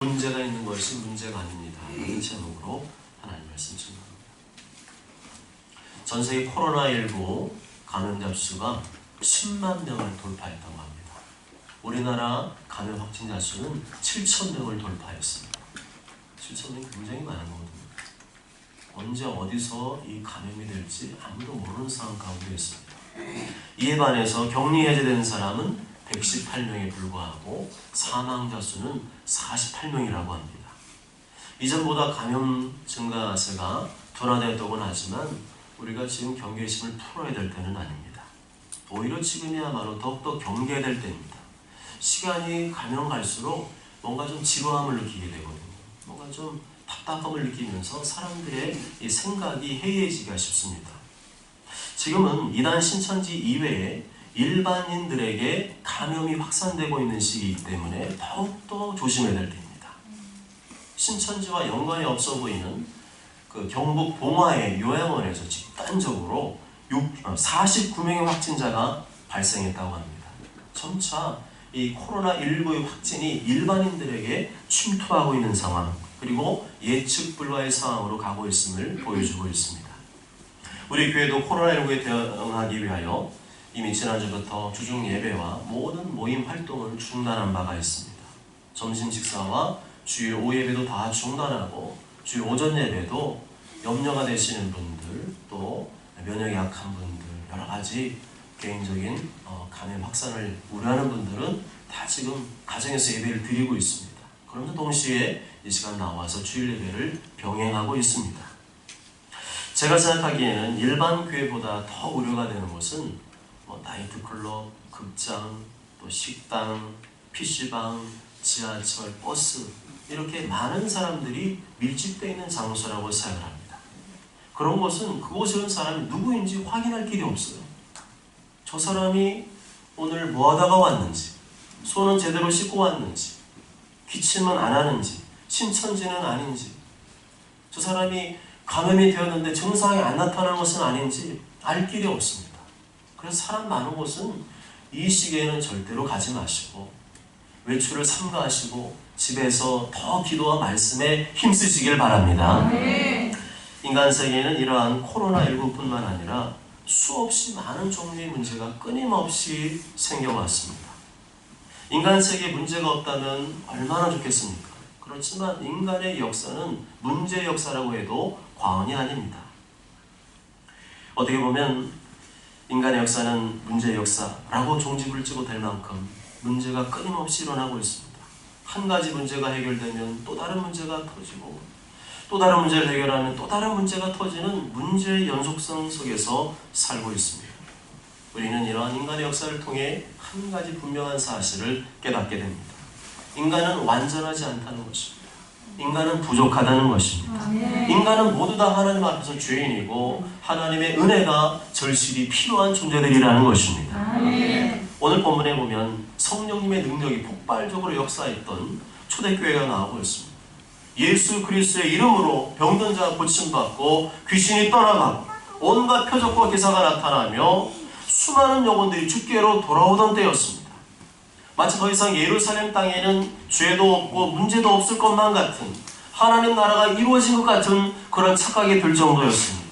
문제가 있는 것이 문제가 아닙니다. 라는 제목으로 하나님 말씀 증거합니다. 전 세계 코로나19 감염자 수가 10만 명을 돌파했다고 합니다. 우리나라 감염 확진자 수는 7,000명을 돌파했습니다. 7,000명이 굉장히 많은 거거든요. 언제 어디서 이 감염이 될지 아무도 모르는 상황 가운데 있습니다. 이에 반해서 격리 해제된 사람은 118명에 불과하고 사망자 수는 48명이라고 합니다. 이전보다 감염 증가세가 둔화되었다고는 하지만 우리가 지금 경계심을 풀어야 될 때는 아닙니다. 오히려 지금이야말로 더욱더 경계해야 될 때입니다. 시간이 가면 갈수록 뭔가 좀 지루함을 느끼게 되거든요. 뭔가 좀 답답함을 느끼면서 사람들의 이 생각이 해이해지기가 쉽습니다. 지금은 이단 신천지 이외에 일반인들에게 감염이 확산되고 있는 시기이기 때문에 더욱더 조심해야 될 때입니다. 신천지와 연관이 없어 보이는 그 경북 봉화의 요양원에서 집단적으로 49명의 확진자가 발생했다고 합니다. 점차 이 코로나19의 확진이 일반인들에게 침투하고 있는 상황, 그리고 예측 불가의 상황으로 가고 있음을 보여주고 있습니다. 우리 교회도 코로나19에 대응하기 위하여 이미 지난주부터 주중 예배와 모든 모임 활동을 중단한 바가 있습니다. 점심 식사와 주일 오후 예배도 다 중단하고 주일 오전 예배도 염려가 되시는 분들, 또 면역이 약한 분들, 여러 가지 개인적인 감염 확산을 우려하는 분들은 다 지금 가정에서 예배를 드리고 있습니다. 그러면서 동시에 이 시간 나와서 주일 예배를 병행하고 있습니다. 제가 생각하기에는 일반 교회보다 더 우려가 되는 것은 나이트클럽, 극장, 또 식당, PC방, 지하철, 버스 이렇게 많은 사람들이 밀집되어 있는 장소라고 생각을 합니다. 그런 것은 그곳에 온 사람이 누구인지 확인할 길이 없어요. 저 사람이 오늘 뭐 하다가 왔는지, 손은 제대로 씻고 왔는지, 기침은 안 하는지, 신천지는 아닌지, 저 사람이 감염이 되었는데 증상이 안 나타나는 것은 아닌지 알 길이 없습니다. 그래서 사람 많은 곳은 이 시기에는 절대로 가지 마시고 외출을 삼가하시고 집에서 더 기도와 말씀에 힘쓰시길 바랍니다. 인간 세계에는 이러한 코로나19뿐만 아니라 수없이 많은 종류의 문제가 끊임없이 생겨왔습니다. 인간 세계에 문제가 없다면 얼마나 좋겠습니까? 그렇지만 인간의 역사는 문제의 역사라고 해도 과언이 아닙니다. 어떻게 보면 인간의 역사는 문제의 역사라고 종지부를 찍어도 될 만큼 문제가 끊임없이 일어나고 있습니다. 한 가지 문제가 해결되면 또 다른 문제가 터지고 또 다른 문제를 해결하면 또 다른 문제가 터지는 문제의 연속성 속에서 살고 있습니다. 우리는 이러한 인간의 역사를 통해 한 가지 분명한 사실을 깨닫게 됩니다. 인간은 완전하지 않다는 것입니다. 인간은 부족하다는 것입니다. 인간은 모두 다 하나님 앞에서 죄인이고 하나님의 은혜가 절실히 필요한 존재들이라는 것입니다. 오늘 본문에 보면 성령님의 능력이 폭발적으로 역사했던 초대교회가 나오고 있습니다. 예수 그리스도의 이름으로 병든 자가 고침받고 귀신이 떠나가고 온갖 표적과 기사가 나타나며 수많은 영혼들이 주께로 돌아오던 때였습니다. 마치 더 이상 예루살렘 땅에는 죄도 없고 문제도 없을 것만 같은 하나님 나라가 이루어진 것 같은 그런 착각이 들 정도였습니다.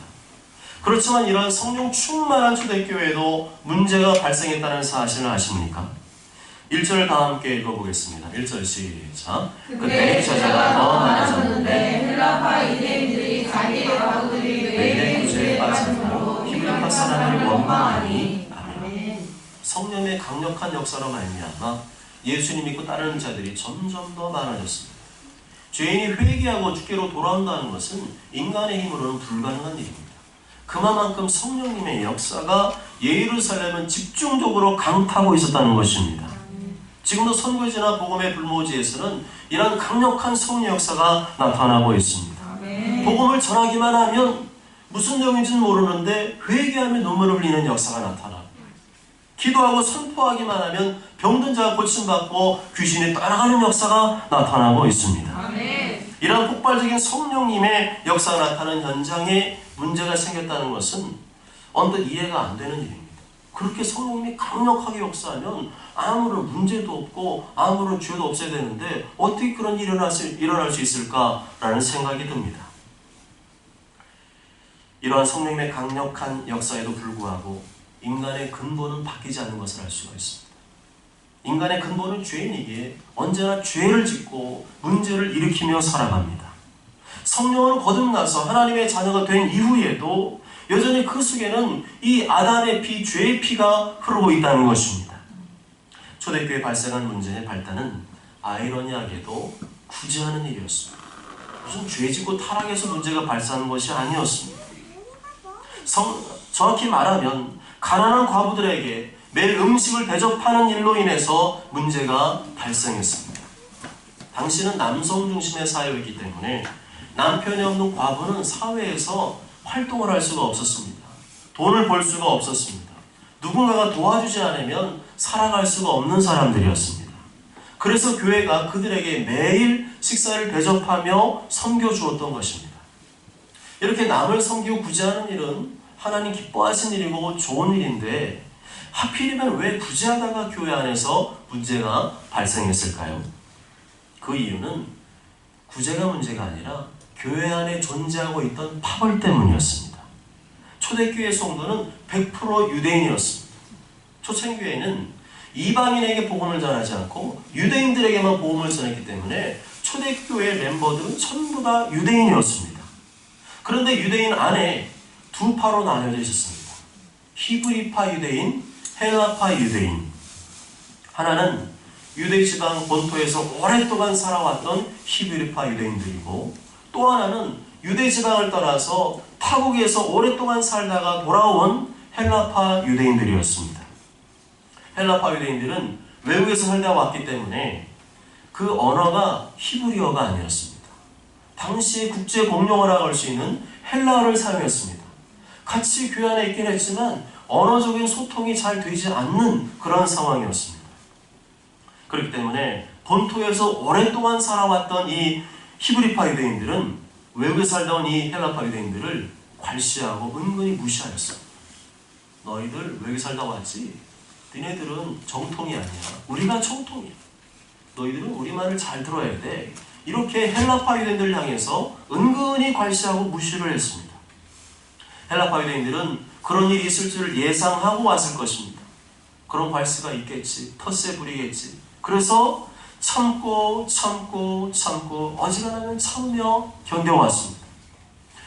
그렇지만 이런 성령 충만한 초대교회에도 문제가 발생했다는 사실을 아십니까? 1절을 다 함께 읽어보겠습니다. 1절 시작. 그때 제자가 더 많아졌는데 헬라파 유대인들이 자기의 바구들이 왜 죄에 빠졌으므로 히브리파 사람들이 원망하니. 성령의 강력한 역사로 말미암아 예수님 믿고 따르는 자들이 점점 더 많아졌습니다. 죄인이 회개하고 주께로 돌아온다는 것은 인간의 힘으로는 불가능한 일입니다. 그만큼 성령님의 역사가 예루살렘은 집중적으로 강타하고 있었다는 것입니다. 지금도 선교지나 복음의 불모지에서는 이런 강력한 성령 역사가 나타나고 있습니다. 복음을 전하기만 하면 무슨 내용인지는 모르는데 회개하며 눈물을 흘리는 역사가 나타나고 기도하고 선포하기만 하면 병든 자가 고침받고 귀신이 떠나가는 역사가 나타나고 있습니다. 이러한 폭발적인 성령님의 역사가 나타나는 현장에 문제가 생겼다는 것은 언뜻 이해가 안 되는 일입니다. 그렇게 성령님이 강력하게 역사하면 아무런 문제도 없고 아무런 죄도 없어야 되는데 어떻게 그런 일이 일어날 수 있을까라는 생각이 듭니다. 이러한 성령님의 강력한 역사에도 불구하고 인간의 근본은 바뀌지 않는 것을 알 수가 있습니다. 인간의 근본은 죄인이기에 언제나 죄를 짓고 문제를 일으키며 살아갑니다. 성령으로 거듭나서 하나님의 자녀가 된 이후에도 여전히 그 속에는 이 아담의 피, 죄의 피가 흐르고 있다는 것입니다. 초대교회 발생한 문제의 발단은 아이러니하게도 구제하는 일이었습니다. 무슨 죄 짓고 타락해서 문제가 발생하는 것이 아니었습니다. 정확히 말하면 가난한 과부들에게 매일 음식을 대접하는 일로 인해서 문제가 발생했습니다. 당시는 남성 중심의 사회였기 때문에 남편이 없는 과부는 사회에서 활동을 할 수가 없었습니다. 돈을 벌 수가 없었습니다. 누군가가 도와주지 않으면 살아갈 수가 없는 사람들이었습니다. 그래서 교회가 그들에게 매일 식사를 대접하며 섬겨주었던 것입니다. 이렇게 남을 섬기고 구제하는 일은 하나님 기뻐하신 일이고 좋은 일인데 하필이면 왜 구제하다가 교회 안에서 문제가 발생했을까요? 그 이유는 구제가 문제가 아니라 교회 안에 존재하고 있던 파벌 때문이었습니다. 초대교회 성도는 100% 유대인이었습니다. 초창교회는 이방인에게 복음을 전하지 않고 유대인들에게만 복음을 전했기 때문에 초대교회 멤버들은 전부 다 유대인이었습니다. 그런데 유대인 안에 두 파로 나뉘어져 있었습니다. 히브리파 유대인, 헬라파 유대인. 하나는 유대 지방 본토에서 오랫동안 살아왔던 히브리파 유대인들이고 또 하나는 유대 지방을 떠나서 타국에서 오랫동안 살다가 돌아온 헬라파 유대인들이었습니다. 헬라파 유대인들은 외국에서 살다 왔기 때문에 그 언어가 히브리어가 아니었습니다. 당시에 국제 공용어라고 할 수 있는 헬라어를 사용했습니다. 같이 교회 안에 있긴 했지만 언어적인 소통이 잘 되지 않는 그런 상황이었습니다. 그렇기 때문에 본토에서 오랫동안 살아왔던 이 히브리파 유대인들은 외국에 살다 온 이 헬라파 유대인들을 괄시하고 은근히 무시하였어요. 너희들 외국에 살다 왔지? 너희들은 정통이 아니야. 우리가 정통이야. 너희들은 우리 말을 잘 들어야 돼. 이렇게 헬라파 유대인들을 향해서 은근히 괄시하고 무시를 했습니다. 헬라파 유대인들은 그런 일이 있을 줄 예상하고 왔을 것입니다. 그런 괄시가 있겠지. 텃세 부리겠지. 그래서 참고 어지간하면 참으며 견뎌왔습니다.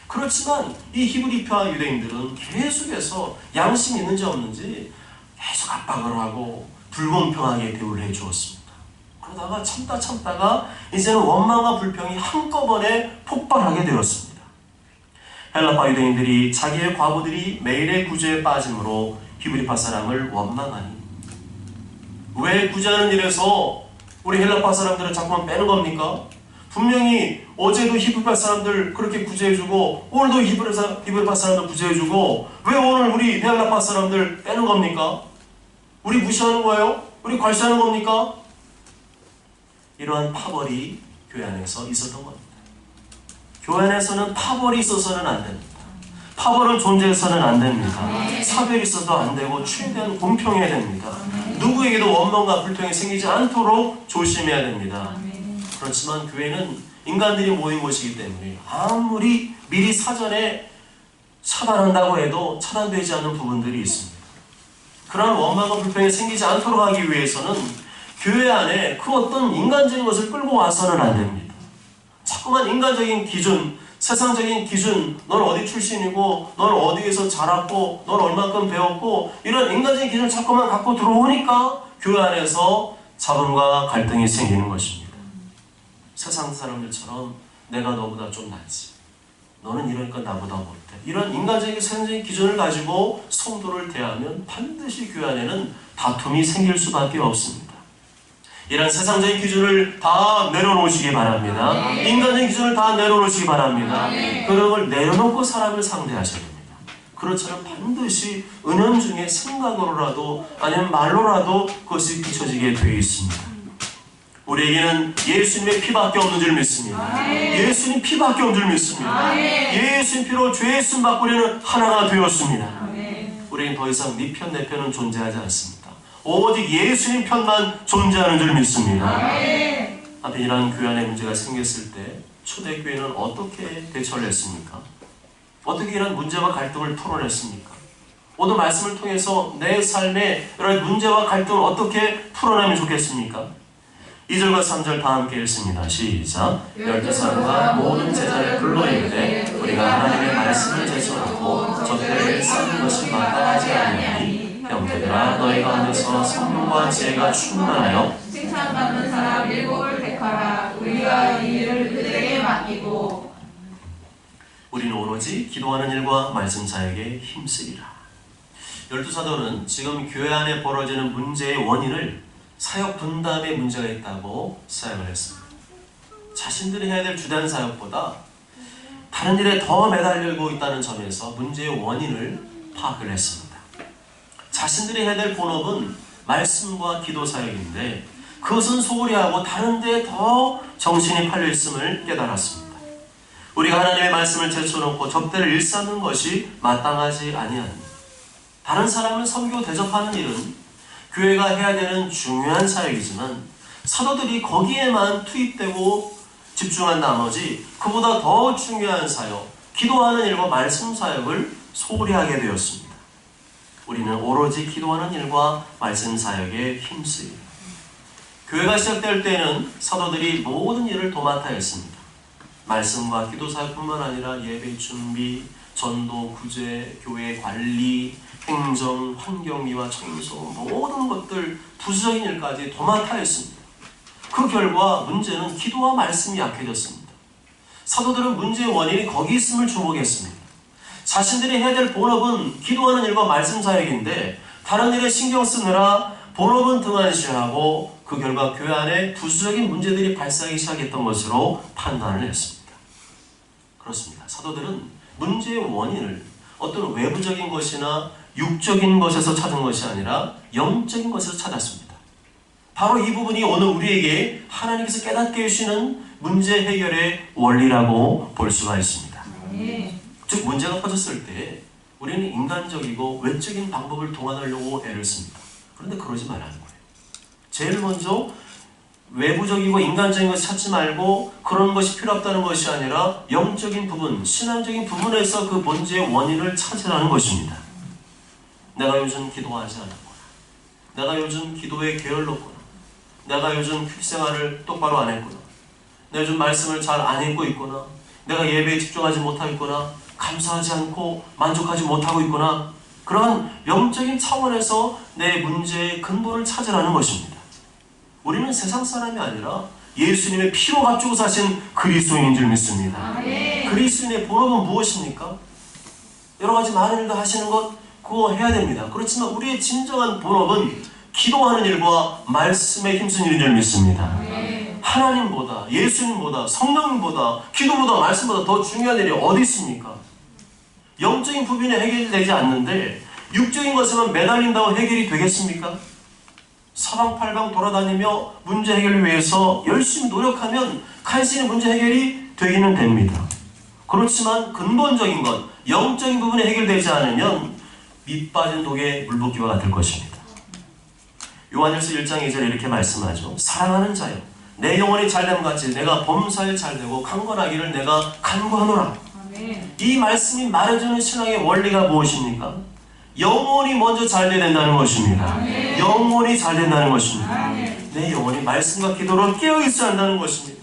그렇지만 이 히브리파 유대인들은 계속해서 양심이 있는지 없는지 계속 압박을 하고 불공평하게 대우를 해주었습니다. 그러다가 참다가 이제는 원망과 불평이 한꺼번에 폭발하게 되었습니다. 헬라파 유대인들이 자기의 과부들이 매일의 구제에 빠짐으로 히브리파 사람을 원망하니 왜 구제하는 일에서 우리 헬라파 사람들을 자꾸만 빼는 겁니까? 분명히 어제도 히브리파 사람들 그렇게 구제해주고 오늘도 히브리파 사람들 구제해주고 왜 오늘 우리 헬라파 사람들 빼는 겁니까? 우리 무시하는 거예요? 우리 괄시하는 겁니까? 이러한 파벌이 교회 안에서 있었던 겁니다. 교회 안에서는 파벌이 있어서는 안 됩니다. 파벌은 존재해서는 안 됩니다. 사별이 있어도 안 되고 최대한 공평해야 됩니다. 누구에게도 원망과 불평이 생기지 않도록 조심해야 됩니다. 그렇지만 교회는 인간들이 모인 곳이기 때문에 아무리 미리 사전에 차단한다고 해도 차단되지 않는 부분들이 있습니다. 그러한 원망과 불평이 생기지 않도록 하기 위해서는 교회 안에 그 어떤 인간적인 것을 끌고 와서는 안 됩니다. 자꾸만 인간적인 기준, 세상적인 기준, 넌 어디 출신이고 넌 어디에서 자랐고 넌 얼만큼 배웠고 이런 인간적인 기준을 자꾸만 갖고 들어오니까 교회 안에서 잡음과 갈등이 생기는 것입니다. 세상 사람들처럼 내가 너보다 좀 낫지. 너는 이러니까 나보다 못해. 이런 인간적인 세상적인 기준을 가지고 성도를 대하면 반드시 교회 안에는 다툼이 생길 수밖에 없습니다. 이런 세상적인 기준을 다 내려놓으시기 바랍니다. 인간적인 기준을 다 내려놓으시기 바랍니다. 그런 걸 내려놓고 사람을 상대하셔야 됩니다. 그렇처럼 반드시 은연중에 생각으로라도 아니면 말로라도 그것이 비춰지게 되어 있습니다. 우리에게는 예수님의 피밖에 없는 줄 믿습니다. 예수님 피밖에 없는 줄 믿습니다. 예수님 피로 죄의 쓴 받고 우리는 하나가 되었습니다. 우리 우리는 더 이상 네 편, 내 편은 존재하지 않습니다. 오직 예수님 편만 존재하는 줄 믿습니다. 한편 이러한 교회 안에 문제가 생겼을 때 초대교회는 어떻게 대처를 했습니까? 어떻게 이런 문제와 갈등을 풀어냈습니까? 오늘 말씀을 통해서 내 삶에 이런 문제와 갈등을 어떻게 풀어내면 좋겠습니까? 2절과 3절 다 함께 읽습니다. 시작. 12사람과 모든 제자를 불러 이르되 우리가 하나님의 말씀을 제쳐놓고 적대를 쌓는 것이 마땅하지 아니하니 형제들아 너희 가운데서 성령과 지혜가 충만하여 칭찬받는 사람 7을 택하라. 우리가 이 일을 그들에게 맡기고 우리는 오로지 기도하는 일과 말씀 사역에 힘쓰리라. 12사도는 지금 교회 안에 벌어지는 문제의 원인을 사역 분담에 문제가 있다고 사역을 했습니다. 자신들이 해야 될 주된 사역보다 다른 일에 더 매달리고 있다는 점에서 문제의 원인을 파악을 했습니다. 자신들이 해야 될 본업은 말씀과 기도 사역인데 그것은 소홀히 하고 다른 데에 더 정신이 팔려 있음을 깨달았습니다. 우리가 하나님의 말씀을 제쳐놓고 접대를 일삼는 것이 마땅하지 아니하니 다른 사람을 섬기고 대접하는 일은 교회가 해야 되는 중요한 사역이지만 사도들이 거기에만 투입되고 집중한 나머지 그보다 더 중요한 사역, 기도하는 일과 말씀 사역을 소홀히 하게 되었습니다. 우리는 오로지 기도하는 일과 말씀 사역에 힘쓰입니다. 교회가 시작될 때는 사도들이 모든 일을 도맡아 했습니다. 말씀과 기도 사역뿐만 아니라 예배 준비, 전도, 구제, 교회 관리, 행정, 환경미와 청소 모든 것들 부수적인 일까지 도맡아 했습니다. 그 결과 문제는 기도와 말씀이 약해졌습니다. 사도들은 문제의 원인이 거기 있음을 주목했습니다. 자신들이 해야 될 본업은 기도하는 일과 말씀 사역인데 다른 일에 신경 쓰느라 본업은 등한시하고 그 결과 교회 안에 부수적인 문제들이 발생하기 시작했던 것으로 판단을 했습니다. 그렇습니다. 사도들은 문제의 원인을 어떤 외부적인 것이나 육적인 것에서 찾은 것이 아니라 영적인 것에서 찾았습니다. 바로 이 부분이 오늘 우리에게 하나님께서 깨닫게 해주시는 문제 해결의 원리라고 볼 수가 있습니다. 즉 문제가 퍼졌을 때 우리는 인간적이고 외적인 방법을 동원하려고 애를 씁니다. 그런데 그러지 말라는 거예요. 제일 먼저 외부적이고 인간적인 것을 찾지 말고 그런 것이 필요 없다는 것이 아니라 영적인 부분, 신앙적인 부분에서 그 문제의 원인을 찾으라는 것입니다. 내가 요즘 기도하지 않았구나. 내가 요즘 기도에 게을렀구나. 내가 요즘 생활을 똑바로 안 했구나. 내가 요즘 말씀을 잘 안 읽고 있구나. 내가 예배에 집중하지 못하겠구나. 감사하지 않고 만족하지 못하고 있구나. 그러한 영적인 차원에서 내 문제의 근본을 찾으라는 것입니다. 우리는 세상 사람이 아니라 예수님의 피로 값주고 사신 그리스도인인 줄 믿습니다. 그리스도인의 본업은 무엇입니까? 여러 가지 많은 일도 하시는 것 그거 해야 됩니다. 그렇지만 우리의 진정한 본업은 기도하는 일과 말씀에 힘쓴 일인 줄 믿습니다. 하나님보다 예수님보다 성령님보다 기도보다 말씀보다 더 중요한 일이 어디 있습니까? 영적인 부분이 해결되지 않는데 육적인 것에만 매달린다고 해결이 되겠습니까? 사방팔방 돌아다니며 문제 해결을 위해서 열심히 노력하면 간신히 문제 해결이 되기는 됩니다. 그렇지만 근본적인 것, 영적인 부분이 해결되지 않으면 밑 빠진 독에 물 붓기와 같을 것입니다. 요한일서 1장 2절에 이렇게 말씀하죠. 사랑하는 자여 내 영혼이 잘됨 같이 내가 범사에 잘되고 강건하기를 내가 간구하노라. 이 말씀이 말해주는 신앙의 원리가 무엇입니까? 영혼이 먼저 잘돼야 된다는 것입니다. 영혼이 잘 된다는 것입니다. 내 영혼이 말씀과 기도로 깨어있어야 한다는 것입니다.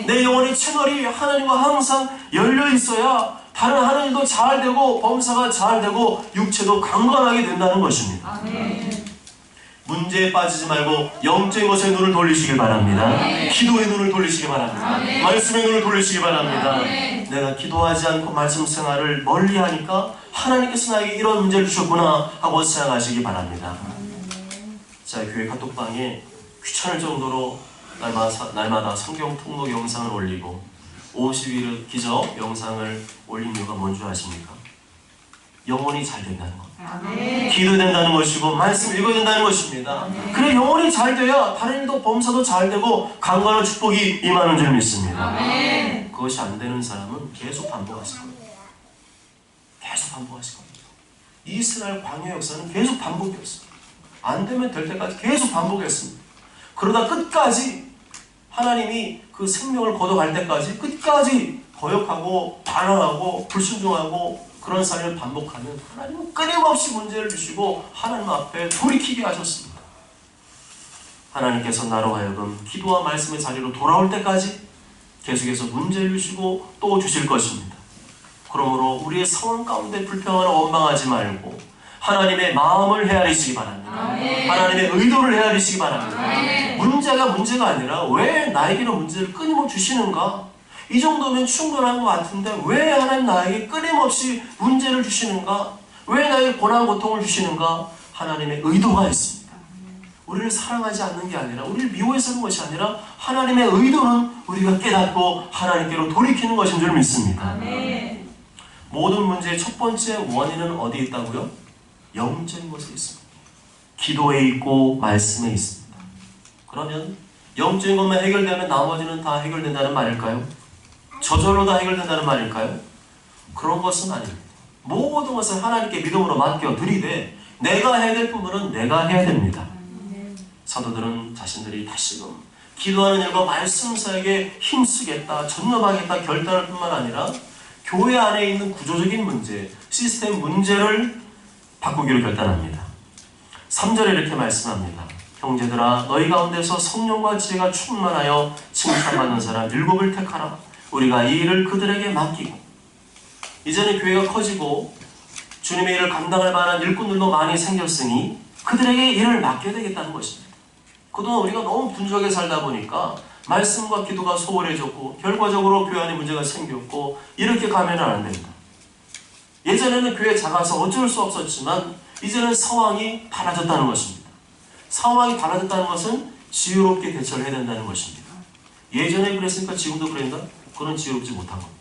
내 영혼의 채널이 하나님과 항상 열려 있어야 다른 하는 일도 잘 되고 범사가 잘 되고 육체도 강건하게 된다는 것입니다. 문제에 빠지지 말고 영적인 것에 눈을 돌리시길 바랍니다. 기도의 눈을 돌리시기 바랍니다. 말씀의 눈을 돌리시기 바랍니다. 내가 기도하지 않고 말씀 생활을 멀리하니까 하나님께서 나에게 이런 문제를 주셨구나 하고 생각하시기 바랍니다. 자, 교회 카톡방에 귀찮을 정도로 날마다 성경 통독 영상을 올리고 50일 기적 영상을 올린 이유가 뭔지 아십니까? 영혼이 잘 된다는 것. 기도된다는 것이고 말씀 읽어야 된다는 것입니다. 그래 영혼이 잘 돼야 다른 일도 범사도 잘 되고 강건한 축복이 임하는 줄 믿습니다. 그것이 안 되는 사람은 계속 반복하실 겁니다. 계속 반복하실 겁니다. 이스라엘 광야 역사는 계속 반복했어요. 안 되면 될 때까지 계속 반복했습니다. 그러다 끝까지 하나님이 그 생명을 걷어갈 때까지 끝까지 거역하고 반항하고 불순종하고 그런 삶을 반복하면 하나님은 끊임없이 문제를 주시고 하나님 앞에 돌이키게 하셨습니다. 하나님께서 나로 하여금 기도와 말씀의 자리로 돌아올 때까지 계속해서 문제를 주시고 또 주실 것입니다. 그러므로 우리의 상황 가운데 불평하는 원망하지 말고 하나님의 마음을 헤아리시기 바랍니다. 하나님의 의도를 헤아리시기 바랍니다. 문제가 아니라 왜 나에게는 문제를 끊임없이 주시는가? 이 정도면 충분한 것 같은데 왜 하나님 나에게 끊임없이 문제를 주시는가? 왜 나에게 고난 고통을 주시는가? 하나님의 의도가 있습니다. 우리를 사랑하지 않는 게 아니라 우리를 미워해서 하는 것이 아니라 하나님의 의도는 우리가 깨닫고 하나님께로 돌이키는 것인 줄 믿습니다. 아멘. 모든 문제의 첫 번째 원인은 어디에 있다고요? 영적인 것에 있습니다. 기도에 있고 말씀에 있습니다. 그러면 영적인 것만 해결되면 나머지는 다 해결된다는 말일까요? 저절로 다 해결된다는 말일까요? 그런 것은 아닙니다. 모든 것을 하나님께 믿음으로 맡겨 드리되 내가 해야 될 부분은 내가 해야 됩니다. 사도들은 자신들이 다시금 기도하는 일과 말씀 사역에 힘쓰겠다, 전념하겠다 결단할 뿐만 아니라 교회 안에 있는 구조적인 문제, 시스템 문제를 바꾸기로 결단합니다. 3절에 이렇게 말씀합니다. 형제들아 너희 가운데서 성령과 지혜가 충만하여 칭찬받는 사람 7을 택하라. 우리가 이 일을 그들에게 맡기고. 이제는 교회가 커지고 주님의 일을 감당할 만한 일꾼들도 많이 생겼으니 그들에게 일을 맡겨야 되겠다는 것입니다. 그동안 우리가 너무 분주하게 살다 보니까 말씀과 기도가 소홀해졌고 결과적으로 교회 안에 문제가 생겼고 이렇게 가면 안 됩니다. 예전에는 교회 작아서 어쩔 수 없었지만 이제는 상황이 달라졌다는 것입니다. 상황이 달라졌다는 것은 지혜롭게 대처를 해야 된다는 것입니다. 예전에 그랬으니까 지금도 그랬나? 그건 지혜롭지 못한 겁니다.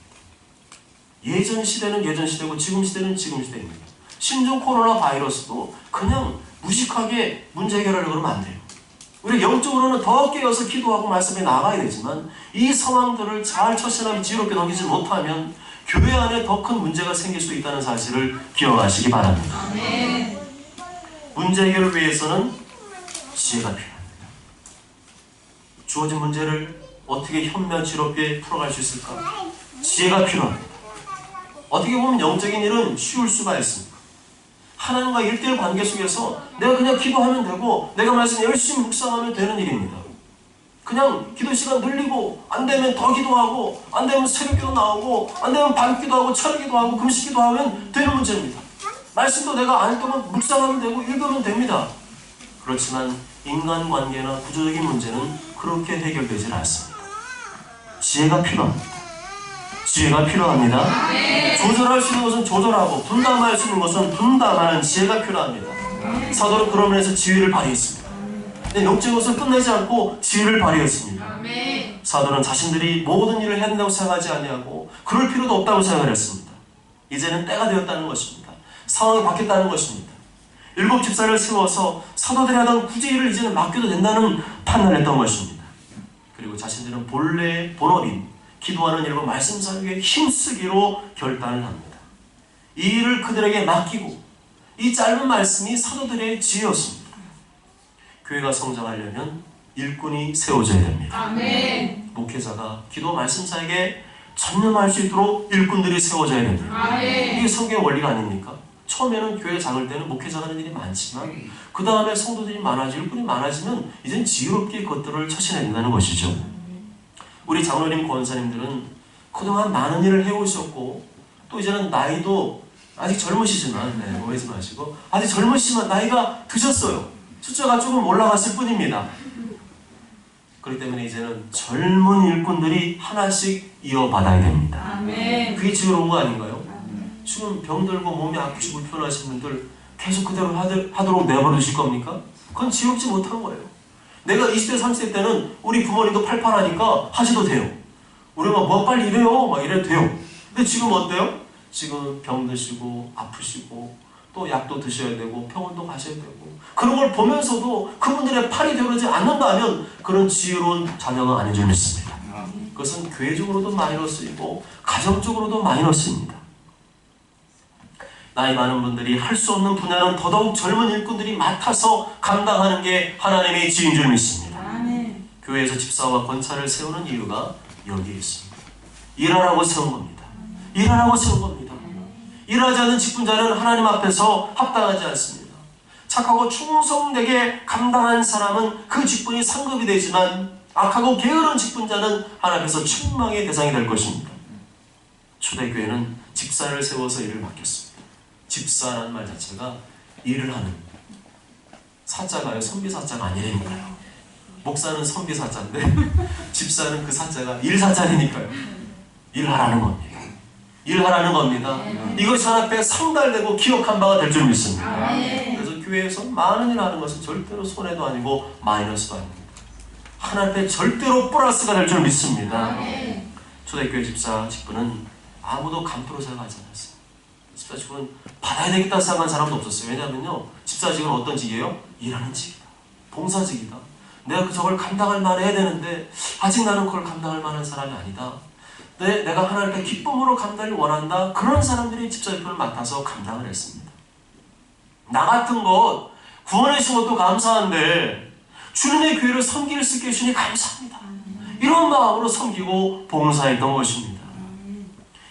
예전 시대는 예전 시대고 지금 시대는 지금 시대입니다. 심지어 코로나 바이러스도 그냥 무식하게 문제 해결하려고 그러면 안 돼요. 우리 영적으로는 더 깨어서 기도하고 말씀에 나가야 되지만 이 상황들을 잘 처신하며 지혜롭게 넘기지 못하면 교회 안에 더 큰 문제가 생길 수 있다는 사실을 기억하시기 바랍니다. 아멘. 문제 해결을 위해서는 지혜가 필요합니다. 주어진 문제를 어떻게 현명지롭게 풀어갈 수 있을까? 지혜가 필요합니다. 어떻게 보면 영적인 일은 쉬울 수가 있습니다. 하나님과 1대1 관계 속에서 내가 그냥 기도하면 되고 내가 말씀 열심히 묵상하면 되는 일입니다. 그냥 기도 시간 늘리고 안 되면 더 기도하고 안 되면 새벽기도 나오고 안 되면 밤기도하고 철기도하고 금식기도하면 되는 문제입니다. 말씀도 내가 안 읽으면 묵상하면 되고 읽으면 됩니다. 그렇지만 인간관계나 구조적인 문제는 그렇게 해결되질 않습니다. 지혜가 필요합니다. 지혜가 필요합니다. 조절할 수 있는 것은 조절하고 분담할 수 있는 것은 분담하는 지혜가 필요합니다. 사도는 그런 면에서 지혜를 발휘했습니다. 근데 영적인 것을 끝내지 않고 지혜를 발휘했습니다. 사도는 자신들이 모든 일을 해야 된다고 생각하지 아니하고 그럴 필요도 없다고 생각을 했습니다. 이제는 때가 되었다는 것입니다. 상황이 바뀌었다는 것입니다. 7 집사를 세워서 사도들이 하던 구제 일을 이제는 맡겨도 된다는 판단을 했던 것입니다. 그리고 자신들은 본래의 본업인 기도하는 일과 말씀 사역에 힘쓰기로 결단을 합니다. 이 일을 그들에게 맡기고 이 짧은 말씀이 사도들의 지혜였습니다. 교회가 성장하려면 일꾼이 세워져야 됩니다. 아멘. 목회자가 기도 말씀 사역에 전념할 수 있도록 일꾼들이 세워져야 됩니다. 아멘. 이게 성경의 원리가 아닙니까? 처음에는 교회 작을 때는 목회자가 하는 일이 많지만 그 다음에 성도들이 많아지고 일꾼이 많아지면 이젠 지혜롭게 그것들을 처신해야 된다는 것이죠. 우리 장로님, 권사님들은 그동안 많은 일을 해오셨고 또 이제는 나이도 아직 젊으시지만 오해하지 마시고 아직 젊으시지만 나이가 드셨어요. 숫자가 조금 올라갔을 뿐입니다. 그렇기 때문에 이제는 젊은 일꾼들이 하나씩 이어받아야 됩니다. 아멘. 그게 지혜로운 거 아닌가요? 지금 병들고 몸이 아프시고 불편하신 분들 계속 그대로 하도록 내버려 두실 겁니까? 그건 지혜롭지 못한 거예요. 내가 20대 30대 때는 우리 부모님도 팔팔하니까 하셔도 돼요. 우리가 뭐 빨리 이래요 막 이래도 돼요. 근데 지금 어때요? 지금 병드시고 아프시고 또 약도 드셔야 되고 병원도 가셔야 되고 그런 걸 보면서도 그분들의 팔이 되어오지 않는다면 그런 지혜로운 자녀가 아닌 줄 믿습니다. 그것은 교회적으로도 마이너스이고 가정적으로도 마이너스입니다. 나이 많은 분들이 할 수 없는 분야는 더더욱 젊은 일꾼들이 맡아서 감당하는 게 하나님의 지인 줄 믿습니다. 아멘. 교회에서 집사와 권사를 세우는 이유가 여기에 있습니다. 일하라고 세운 겁니다. 일하라고 세운 겁니다. 일하지 않는 직분자는 하나님 앞에서 합당하지 않습니다. 착하고 충성되게 감당한 사람은 그 직분이 상급이 되지만 악하고 게으른 직분자는 하나님께서 책망의 대상이 될 것입니다. 초대교회는 집사를 세워서 일을 맡겼습니다. 집사라는 말 자체가 일을 하는, 사자가요 선비사자가 아니라니까요. 목사는 선비사자인데 집사는 그 사자가 일사자니까요. 일하라는 겁니다. 일하라는 겁니다. 이것이 하나님 앞에 상달되고 기억한 바가 될 줄 믿습니다. 그래서 교회에서 많은 일을 하는 것은 절대로 손해도 아니고 마이너스도 아닙니다. 하나님 앞에 절대로 플러스가 될 줄 믿습니다. 초대교회 집사 직분은 아무도 감프로 생각하지 않았어요. 집사 직분은 받아야 되겠다 생각한 사람도 없었어요. 왜냐하면요, 집사 직은 어떤 직이에요? 일하는 직이다. 봉사직이다. 내가 저걸 감당할 만해야 되는데 아직 나는 그걸 감당할 만한 사람이 아니다. 내가 하나님께 기쁨으로 감당을 원한다. 그런 사람들이 집사 직분을 맡아서 감당을 했습니다. 나 같은 것 구원해 주신 것도 감사한데 주님의 교회를 섬길 수 있게 해주시니 감사합니다. 이런 마음으로 섬기고 봉사했던 것입니다.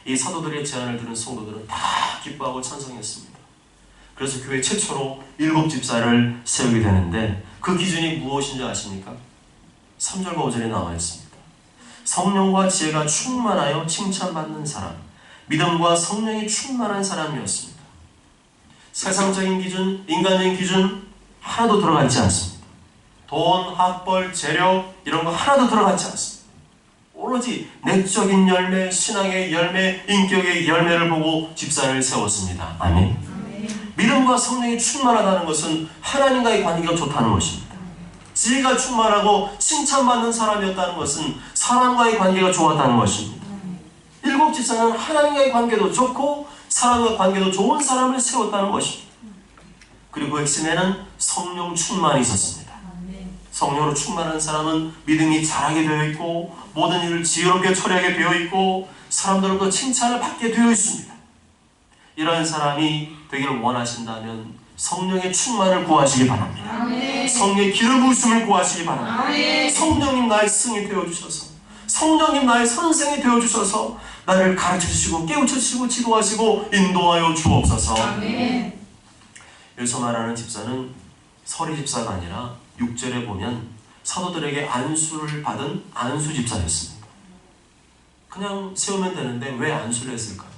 이 사도들의 제안을 들은 성도들은 다 기뻐하고 찬성했습니다. 그래서 교회 최초로 7 집사를 세우게 되는데 그 기준이 무엇인지 아십니까? 3절과 5절에 나와 있습니다. 성령과 지혜가 충만하여 칭찬받는 사람, 믿음과 성령이 충만한 사람이었습니다. 세상적인 기준, 인간적인 기준 하나도 들어가 있지 않습니다. 돈, 학벌, 재력 이런 거 하나도 들어가지 않습니다. 오로지 내적인 열매, 신앙의 열매, 인격의 열매를 보고 집사를 세웠습니다. 아멘. 믿음과 성령이 충만하다는 것은 하나님과의 관계가 좋다는 것입니다. 지혜가 충만하고 칭찬받는 사람이었다는 것은 사람과의 관계가 좋았다는 것입니다. 7 집사는 하나님과의 관계도 좋고 사람과의 관계도 좋은 사람을 세웠다는 것입니다. 그리고 핵심에는 성령 충만이 있었습니다. 성령으로 충만한 사람은 믿음이 자라게 되어 있고 모든 일을 지혜롭게 처리하게 되어 있고 사람들로부터 칭찬을 받게 되어 있습니다. 이러한 사람이 되기를 원하신다면 성령의 충만을 구하시기 바랍니다. 아멘. 성령의 기름 부으심을 구하시기 바랍니다. 아멘. 성령님 나의 스승이 되어주셔서, 성령님 나의 선생이 되어주셔서 나를 가르쳐주시고 깨우쳐주시고 지도하시고 인도하여 주옵소서. 아멘. 여기서 말하는 집사는 서리 집사가 아니라 6절에 보면 사도들에게 안수를 받은 안수 집사였습니다. 그냥 세우면 되는데 왜 안수를 했을까요?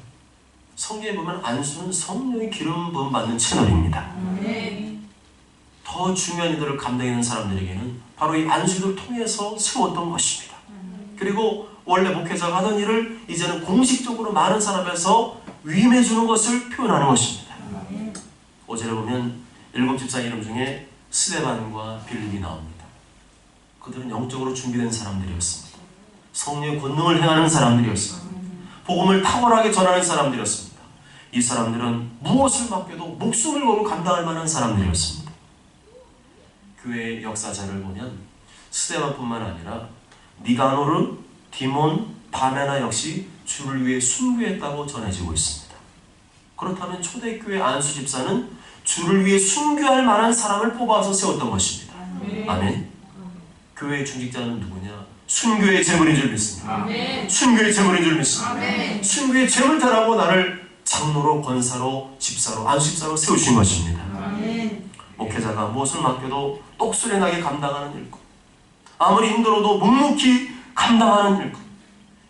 성경에 보면 안수는 성령의 기름 부음 받는 채널입니다. 더 중요한 일들을 감당하는 사람들에게는 바로 이 안수를 통해서 세웠던 것입니다. 그리고 원래 목회자가 하던 일을 이제는 공식적으로 많은 사람에서 위임해 주는 것을 표현하는 것입니다. 5절에 보면 7 집사 이름 중에 스데반과 빌립이 나옵니다. 그들은 영적으로 준비된 사람들이었습니다. 성령의 권능을 행하는 사람들이었습니다. 복음을 탁월하게 전하는 사람들이었습니다. 이 사람들은 무엇을 맡겨도 목숨을 걸고 감당할 만한 사람들이었습니다. 교회의 역사자를 보면 스데반뿐만 아니라 니가노르, 디몬, 바메나 역시 주를 위해 순교했다고 전해지고 있습니다. 그렇다면 초대교회 안수 집사는 주를 위해 순교할 만한 사람을 뽑아서 세웠던 것입니다. 아멘. 교회의 중직자는 누구냐? 순교의 제물인 줄 믿습니다. 아멘. 순교의 제물인 줄 믿습니다. 아멘. 순교의 제물자라고 나를 장로로, 권사로, 집사로, 안수 집사로 세우신 것입니다. 아멘. 목회자가 무엇을 맡겨도 똑소리 나게 감당하는 일꾼, 아무리 힘들어도 묵묵히 감당하는 일꾼,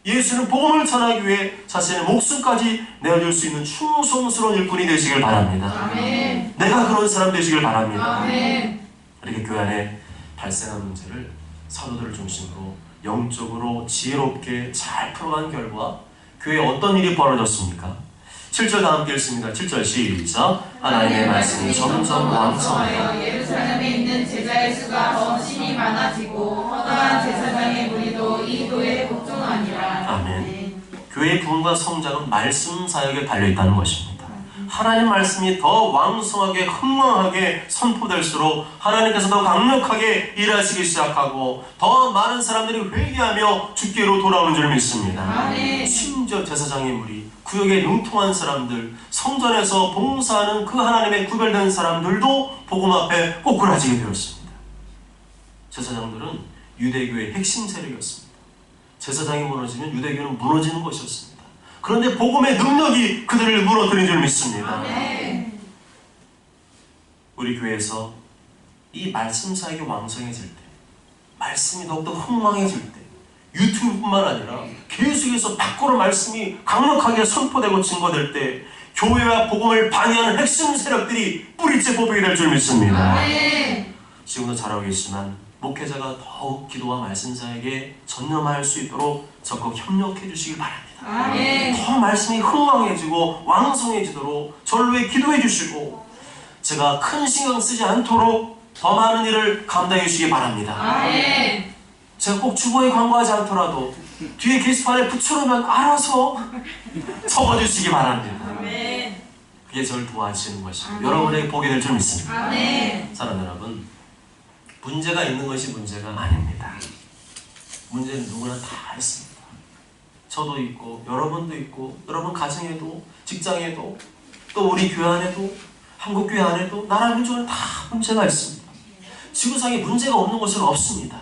예수는 복음을 전하기 위해 자신의 목숨까지 내어줄 수 있는 충성스러운 일꾼이 되시길 바랍니다. 아멘. 내가 그런 사람 되시길 바랍니다. 아멘. 이렇게 교회 안에 발생한 문제를 사도들을 중심으로 영적으로 지혜롭게 잘 풀어간 결과 교회에 어떤 일이 벌어졌습니까? 7절 다 함께 읽습니다. 7절 시작. 하나님의 말씀이 점점 왕성하여 예루살렘에 있는 제자의 수가 더 심히 많아지고 허다한 제사장의 무리도 이 도에 복종하니라. 아멘. 교회의 부흥과 성장은 말씀 사역에 달려있다는 것입니다. 하나님 말씀이 더 왕성하게 흥망하게 선포될수록 하나님께서 더 강력하게 일하시기 시작하고 더 많은 사람들이 회개하며 주께로 돌아오는 줄 믿습니다. 심지어 제사장의 무리, 구역에 능통한 사람들, 성전에서 봉사하는 그 하나님의 구별된 사람들도 복음 앞에 꼬꾸라지게 되었습니다. 제사장들은 유대교의 핵심 세력이었습니다. 제사장이 무너지면 유대교는 무너지는 것이었습니다. 그런데 복음의 능력이 그들을 무너뜨린 줄 믿습니다. 우리 교회에서 이 말씀 사역이 왕성해질 때, 말씀이 더욱더 흥망해질 때, 유튜브뿐만 아니라 계속해서 밖으로 말씀이 강력하게 선포되고 증거될 때 교회와 복음을 방해하는 핵심 세력들이 뿌리째 뽑히게 될 줄 믿습니다. 지금도 잘하고 계시지만 목회자가 더욱 기도와 말씀 사역에 전념할 수 있도록 적극 협력해 주시길 바랍니다. 더 말씀이 흥왕해지고 왕성해지도록 저를 위해 기도해 주시고 제가 큰 신경 쓰지 않도록 더 많은 일을 감당해 주시기 바랍니다. 제가 꼭 주보에 광고하지 않더라도 뒤에 게시판에 붙여놓으면 알아서 적어주시기 바랍니다. 그게 저를 도와주시는 것이고 여러분에게 보게 될 줄 믿습니다. 사랑하는 여러분, 문제가 있는 것이 문제가 아닙니다. 문제는 누구나 다 있습니다. 저도 있고 여러분도 있고 여러분 가정에도 직장에도 또 우리 교회 안에도 한국교회 안에도 나라 민족은 다 문제가 있습니다. 지구상에 문제가 없는 곳은 없습니다.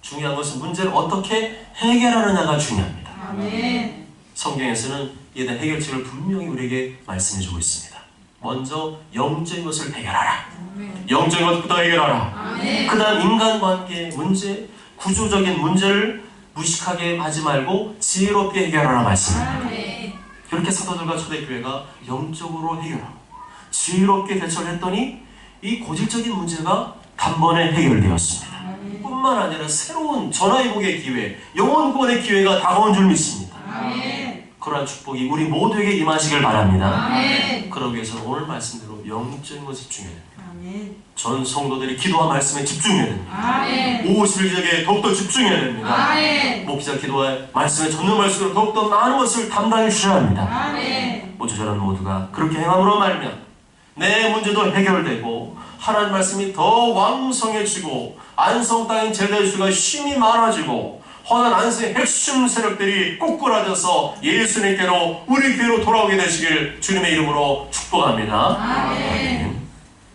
중요한 것은 문제를 어떻게 해결하느냐가 중요합니다. 성경에서는 이에 대한 해결책을 분명히 우리에게 말씀해주고 있습니다. 먼저 영적인 것을 해결하라. 영적인 것부터 해결하라. 그 다음 인간관계의 문제, 구조적인 문제를 무식하게 하지 말고 지혜롭게 해결하라 말씀입니다. 그렇게 사도들과 초대교회가 영적으로 해결하고 지혜롭게 대처를 했더니 이 고질적인 문제가 단번에 해결되었습니다. 뿐만 아니라 새로운 전화위복의 기회, 영혼구원의 기회가 다가온 줄 믿습니다. 그러한 축복이 우리 모두에게 임하시길 바랍니다. 그러기 위해서 오늘 말씀대로 영적인 것에 집중해야 됩니다. 전 성도들이 기도와 말씀에 집중해야 됩니다. 50일 기적에 더욱더 집중해야 됩니다. 목기자 기도와 말씀에 전념할수록 더욱더 많은 것을 담당해 주셔야 합니다. 모처럼 모두가 그렇게 행함으로 말미암아 내 문제도 해결되고 하나님 말씀이 더 왕성해지고 안성 땅인 제자수가 힘이 많아지고 허난 안성의 핵심 세력들이 꼬꾸라져서 예수님께로 우리 교회로 돌아오게 되시길 주님의 이름으로 축복합니다. 아멘.